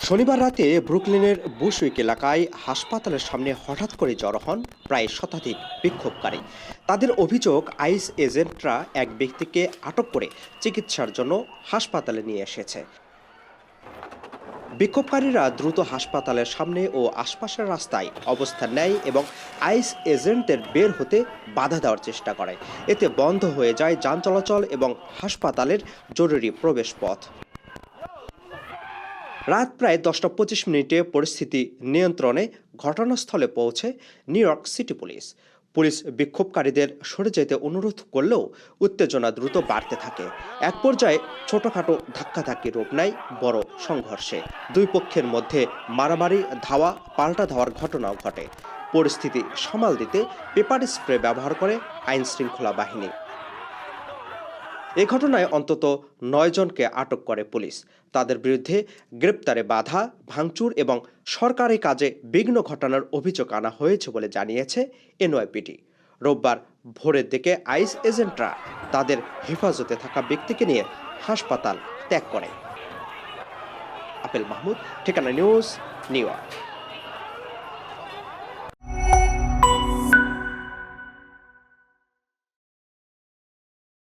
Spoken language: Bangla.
শনিবার রাতে ব্রুকলিনের বুশউইক এলাকায় হাসপাতালের সামনে হঠাৎ করে জড়ো হন প্রায় শতাধিক বিক্ষোভকারী। তাদের অভিযোগ, আইস এজেন্টরা এক ব্যক্তিকে আটক করে চিকিৎসার জন্য হাসপাতালে নিয়ে এসেছে। বিক্ষোভকারীরা দ্রুত হাসপাতালের সামনে ও আশপাশের রাস্তায় অবস্থান নেয় এবং আইস এজেন্টদের বের হতে বাধা দেওয়ার চেষ্টা করে। এতে বন্ধ হয়ে যায় যান চলাচল এবং হাসপাতালের জরুরি প্রবেশপথ। রাত প্রায় 10টা 25 মিনিটে পরিস্থিতি নিয়ন্ত্রণে ঘটনাস্থলে পৌঁছে new York city police. Police বিক্ষোভকারীদের সরে যেতে অনুরোধ করলেও উত্তেজনা দ্রুত বাড়তে থাকে। এক পর্যায়ে ছোটখাটো ধাক্কাধাক্কি রূপ নেয় বড় সংঘর্ষে। দুই পক্ষের মধ্যে মারামারি, ধাওয়া পাল্টা ধাওয়ার ঘটনাও ঘটে। পরিস্থিতি সামাল দিতে পেপার স্প্রে ব্যবহার করে আইন শৃঙ্খলা বাহিনী। এ ঘটনায় অন্তত 9 জনকে আটক করে পুলিশ। তাদের বিরুদ্ধে গ্রেপ্তারে বাধা, ভাঙচুর এবং সরকারি কাজে বিঘ্ন ঘটানোর অভিযোগ আনা হয়েছে বলে জানিয়েছে এনওয়াইপিডি। রোববার ভোরের দিকে আইস এজেন্টরা তাদের হেফাজতে থাকা ব্যক্তিকে নিয়ে হাসপাতাল ত্যাগ করে। আপেল মাহমুদ, ঠিকানা নিউজ, নিউ ইয়র্ক।